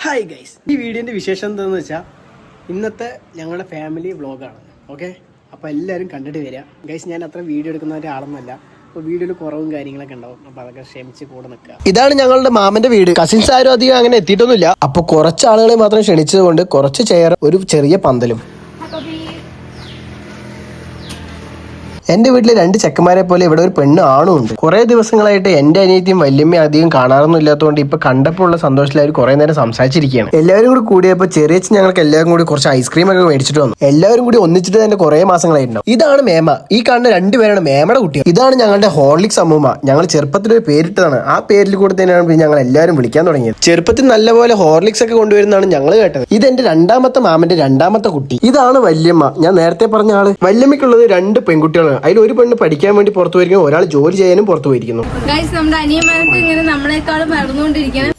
Hi guys, ഈ വീഡിയോൻ്റെ വിശേഷം എന്താണെന്ന് വെച്ചാൽ ഇന്നത്തെ ഞങ്ങളുടെ ഫാമിലി വ്ളോഗാണ്. ഓക്കെ, അപ്പോൾ എല്ലാവരും കണ്ടിട്ട് വരിക ഗൈസ്. ഞാൻ അത്ര വീഡിയോ എടുക്കുന്ന ഒരാളൊന്നുമല്ല, അപ്പോൾ വീഡിയോയിൽ കുറവും കാര്യങ്ങളൊക്കെ ഉണ്ടാവും, അപ്പോൾ അതൊക്കെ ക്ഷമിച്ച് കൂടെ നിൽക്കുക. ഇതാണ് ഞങ്ങളുടെ മാമന്റെ വീട്. കസിൻസ് ആരും അധികം അങ്ങനെ എത്തിയിട്ടൊന്നുമില്ല. അപ്പോൾ കുറച്ച് ആളുകളെ മാത്രം ക്ഷണിച്ചതുകൊണ്ട് കുറച്ച് ചെയർ, ഒരു ചെറിയ പന്തലും. എന്റെ വീട്ടിൽ രണ്ട് ചെക്കന്മാരെ പോലെ ഇവിടെ ഒരു പെണ്ണ് ആണും ഉണ്ട്. കുറെ ദിവസങ്ങളായിട്ട് എന്റെ അനിയത്തിയും വല്യമ്മയും അധികം കാണാറൊന്നും ഇല്ലാത്തതുകൊണ്ട് ഇപ്പൊ കണ്ടപ്പോൾ ഉള്ള സന്തോഷത്തിൽ അവർ കുറെ നേരം സംസാരിച്ചിരിക്കുകയാണ്. എല്ലാവരും കൂടി കൂടിയപ്പോൾ ചെറിയ ഞങ്ങൾക്ക് എല്ലാവരും കൂടി കുറച്ച് ഐസ്ക്രീം ഒക്കെ മേടിച്ചിട്ട് വന്നു. എല്ലാവരും കൂടി ഒന്നിച്ചിട്ട് തന്നെ കുറെ മാസങ്ങളായിട്ടുണ്ടാവും. ഇതാണ് മേമ. ഈ കാണുന്ന രണ്ടുപേരാണ് മേമയുടെ കുട്ടികൾ. ഇതാണ് ഞങ്ങളുടെ ഹോർലിക്സ് അമ്മൂമ്മ. ഞങ്ങൾ ചെറുപ്പത്തിൽ ഒരു പേരിട്ടതാണ്. ആ പേരിൽ കൂടെ തന്നെയാണ് ഞങ്ങൾ എല്ലാവരും വിളിക്കാൻ തുടങ്ങിയത്. ചെറുപ്പത്തിൽ നല്ലപോലെ ഹോർലിക്സ് ഒക്കെ കൊണ്ടുവരുന്നതാണ് ഞങ്ങൾ കേട്ടത്. ഇത് എന്റെ രണ്ടാമത്തെ മാമന്റെ രണ്ടാമത്തെ കുട്ടി. ഇതാണ് വല്യമ്മ. ഞാൻ നേരത്തെ പറഞ്ഞ ആള്. വല്യമ്മയ്ക്കുള്ളത് രണ്ട് പെൺകുട്ടികളാണ്. അതിൽ ഒരു പെണ്ണ് പഠിക്കാൻ വേണ്ടി പുറത്തു പോയിരിക്കുന്നു, ഒരാൾ ജോലി ചെയ്യാനും പുറത്തു പോയിരിക്കുന്നു.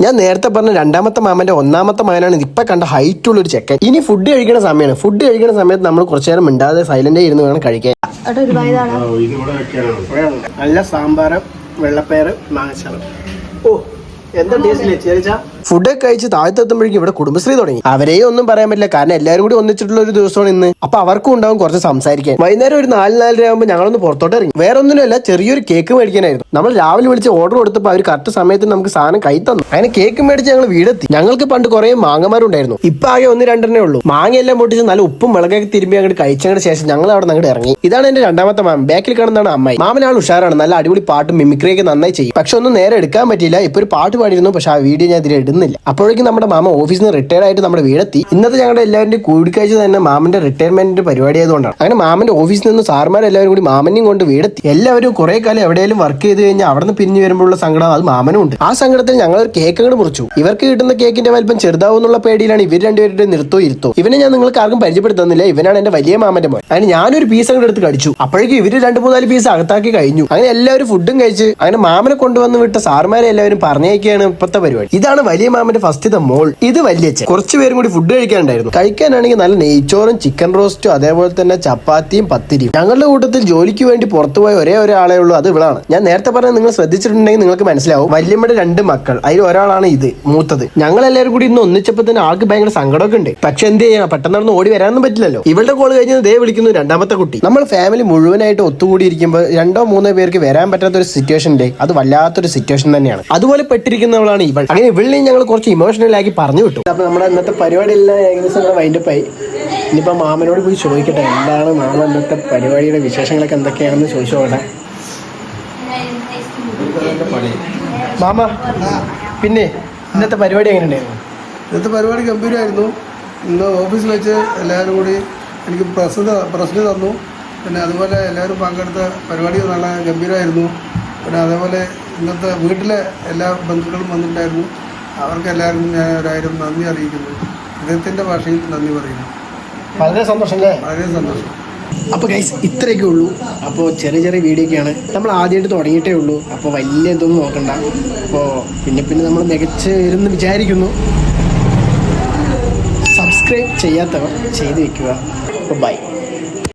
ഞാൻ നേരത്തെ പറഞ്ഞ രണ്ടാമത്തെ മാമന്റെ ഒന്നാമത്തെ മകനാണ് ഇപ്പൊ കണ്ട ഹൈറ്റ് ഉള്ള ഒരു ചെക്കൻ. ഇനി ഫുഡ് കഴിക്കുന്ന സമയമാണ്. ഫുഡ് കഴിക്കുന്ന സമയത്ത് നമ്മൾ കുറച്ചു നേരം മിണ്ടാതെ സൈലന്റ് ഇരുന്ന് വേണം കഴിക്കാൻ. നല്ല സാമ്പാറ്, വെള്ളപ്പയറ്, മാങ്ങച്ചാറ്. ഓ, എന്താ ടേസ്റ്റ്. ഫുഡൊക്കെ കഴിച്ച് താഴത്തെത്തുമ്പോഴേക്കും ഇവിടെ കുടുംബശ്രീ തുടങ്ങി. അവരെയും ഒന്നും പറയാൻ പറ്റില്ല, കാരണം എല്ലാവരും കൂടി ഒന്നിച്ചിട്ടുള്ള ഒരു ദിവസമാണ് ഇന്ന്. അപ്പൊ അവർക്കും ഉണ്ടാവും കുറച്ച് സംസാരിക്കാൻ. വൈകുന്നേരം ഒരു 4-4:30 ആകുമ്പോൾ ഞങ്ങളൊന്ന് പുറത്തോട്ട് ഇറങ്ങി. വേറെ ഒന്നുമില്ല, ചെറിയൊരു കേക്ക് മേടിക്കാനായിരുന്നു. നമ്മൾ രാവിലെ വിളിച്ച് ഓർഡർ കൊടുത്തപ്പോൾ അവർ കറക്റ്റ് സമയത്ത് നമുക്ക് സാധനം കൈ തന്നു. അങ്ങനെ കേക്ക് മേടിച്ച് ഞങ്ങൾ വീടെത്തി. ഞങ്ങൾക്ക് പണ്ട് കുറെ മാങ്ങമാരുണ്ടായിരുന്നു. ഇപ്പൊ ആകെ 1-2 ഉള്ളൂ. മാങ്ങയെല്ലാം പൊട്ടിച്ച് നല്ല ഉപ്പും മുളകൊക്കെ തിരുമ്പി അങ്ങോട്ട് കഴിച്ചതിന് ശേഷം ഞങ്ങൾ അവിടെ അങ്ങോട്ട് ഇറങ്ങി. ഇതാണ് എന്റെ രണ്ടാമത്തെ മാമൻ. ബാക്കിൽ കാണുന്നതാണ് അമ്മായി. മാമനാൾ ഉഷാറാണ്, നല്ല അടിപൊളി പാട്ടും മിമിക്രിയൊക്കെ നന്നായി ചെയ്യും. പക്ഷെ ഒന്നും നേരെ എടുക്കാൻ പറ്റിയില്ല. ഇപ്പൊ ഒരു പാട്ട് പാടിയിരുന്നു, പക്ഷെ ആ വീഡിയോ ഞാൻ ഇതിൽ ഇടുന്നില്ല. അപ്പോഴേക്കും നമ്മുടെ മാമ ഓഫീസിൽ നിന്ന് റിട്ടയർഡ് ആയിട്ട് നമ്മുടെ വീടെത്തി. ഇന്നത്തെ ഞങ്ങളുടെ എല്ലാവരുടെയും കൂടിക്കാഴ്ച തന്നെ മാമന്റെ റിട്ടയർമെന്റിന്റെ പരിപാടി ആയതുകൊണ്ടാണ്. അങ്ങനെ മാമന്റെ ഓഫീസിൽ നിന്ന് സാർമാരെല്ലാവരും കൂടി മാമനെയും കൊണ്ട് വീടെത്തി. എല്ലാവരും കുറെ കാലം എവിടെയെങ്കിലും വർക്ക് ചെയ്ത് കഴിഞ്ഞാൽ അവിടെ നിന്ന് പിരിഞ്ഞു വരുമ്പോഴുള്ള സങ്കടം അത് മാമനും ഉണ്ട്. ആ സങ്കടത്തിൽ ഞങ്ങൾ ഒരു കേക്ക് അങ്ങോട്ട് മുറിച്ചു. ഇവർക്ക് കിട്ടുന്ന കേക്കിന്റെ വലിപ്പം ചെറുതാവുന്നുള്ള പേടിയിലാണ് ഇവർ രണ്ടുപേരുടെ നിർത്തോ ഇരുത്തോ. ഇവനെ ഞാൻ നിങ്ങൾക്ക് ആർക്കും പരിചയപ്പെടുത്തുന്നില്ല. ഇവനാണ് എന്റെ വലിയ മാമന്റെ മോൻ. അങ്ങനെ ഞാനൊരു പീസ് അങ്ങോട്ട് എടുത്ത് കടിച്ചു. അപ്പോഴേക്കും ഇവര് 2-3 പീസ് അകത്താക്കി കഴിഞ്ഞു. അങ്ങനെ എല്ലാവരും ഫുഡും കഴിച്ച് അങ്ങനെ മാമനെ കൊണ്ടുവന്ന് വിട്ട സാർമാരെ എല്ലാവരും പറഞ്ഞേക്കാണ് ഇപ്പോഴത്തെ പരിപാടി. ഇതാണ് വലിയ മാമന്റെ ഫസ്റ്റ് മോൾ. ഇത് വലിയച്ഛൻ. കുറച്ച് പേരും കൂടി ഫുഡ് കഴിക്കാനുണ്ടായിരുന്നു. കഴിക്കാനാണെങ്കിൽ നല്ല നെയ്ച്ചോറും ചിക്കൻ റോസ്റ്റും അതേപോലെ തന്നെ ചപ്പാത്തിയും പത്തിരിയും. ഞങ്ങളുടെ കൂട്ടത്തിൽ ജോലിക്ക് വേണ്ടി പുറത്തുപോയ ഒരേ ഒരാളെ ഉള്ളൂ, അത് ഇവളാണ്. ഞാൻ നേരത്തെ പറഞ്ഞത് നിങ്ങൾ ശ്രദ്ധിച്ചിട്ടുണ്ടെങ്കിൽ നിങ്ങൾക്ക് മനസ്സിലാവും. വല്യമ്മയുടെ 2 മക്കൾ, അതിൽ ഒരാളാണ് ഇത് മൂത്തത്. ഞങ്ങൾ എല്ലാവരും കൂടി ഇന്ന് ഒന്നിച്ചപ്പോൾ തന്നെ ആൾക്ക് ഭയങ്കര സങ്കടമൊക്കെ ഉണ്ട്. പക്ഷെ എന്ത് ചെയ്യണം, പെട്ടെന്ന് ഓടി വരാനൊന്നും പറ്റില്ലല്ലോ. ഇവളുടെ കോൾ കഴിഞ്ഞ് ദേ വിളിക്കുന്നു രണ്ടാമത്തെ കുട്ടി. നമ്മൾ ഫാമിലി മുഴുവനായിട്ട് ഒത്തുകൂടിയിരിക്കുമ്പോൾ 2-3 പേർക്ക് വരാൻ പറ്റാത്ത ഒരു സിറ്റുവേഷൻ ഉണ്ട്. അത് വല്ലാത്തൊരു സിറ്റുവേഷൻ തന്നെയാണ്. അതുപോലെ പെട്ടിരിക്കുന്നവളാണ് ഇവൾ. അങ്ങനെ ഇവളിനെ ഞങ്ങൾ കുറച്ച് ഇമോഷണൽ ആക്കി പറഞ്ഞു വിട്ടു. അപ്പൊ നമ്മുടെ ഇന്നത്തെ പരിപാടി എല്ലാം ഏകദേശം വൈൻഡപ്പ് ആയി. ഇനിയിപ്പോ മാമനോട് പോയി ചോദിക്കട്ടെ, എന്താണ് മാമ ഇന്നത്തെ പരിപാടിയുടെ വിശേഷങ്ങളൊക്കെ എന്തൊക്കെയാണെന്ന് ചോദിച്ചു നോക്കട്ടെ. മാമ, പിന്നെ ഇന്നത്തെ പരിപാടി എങ്ങനെ ഉണ്ടായിരുന്നു? ഇന്നത്തെ പരിപാടി ഗംഭീരമായിരുന്നു. ഇന്ന് ഓഫീസിൽ വെച്ച് എല്ലാവരും കൂടി എനിക്ക് പ്രസിഡന്റ് തന്നു. പിന്നെ അതുപോലെ എല്ലാവരും പങ്കെടുത്ത പരിപാടി നല്ല ഗംഭീരമായിരുന്നു. പിന്നെ അതേപോലെ ഇന്നത്തെ വീട്ടിലെ എല്ലാ ബന്ധുക്കളും വന്നിട്ടുണ്ടായിരുന്നു. അവർക്ക് എല്ലാവർക്കും ഞാൻ 1000 നന്ദി അറിയിക്കുന്നു. ഹൃദയത്തിൻ്റെ ഭാഷയിൽ നന്ദി പറയുന്നു. വളരെ സന്തോഷം അല്ലേ? വളരെ സന്തോഷം. അപ്പോൾ ഗൈസ്, ഇത്രയൊക്കെ ഉള്ളൂ. അപ്പോൾ ചെറിയ ചെറിയ വീഡിയോ ഒക്കെയാണ്. നമ്മൾ ആദ്യമായിട്ട് തുടങ്ങിയിട്ടേ ഉള്ളൂ. അപ്പോൾ വലിയ ഇതൊന്നും നോക്കണ്ട. അപ്പോൾ പിന്നെ നമ്മൾ മികച്ച് വരുമെന്ന് വിചാരിക്കുന്നു. സബ്സ്ക്രൈബ് ചെയ്യാത്തവർ ചെയ്ത് വെക്കുക. അപ്പോൾ ബൈ.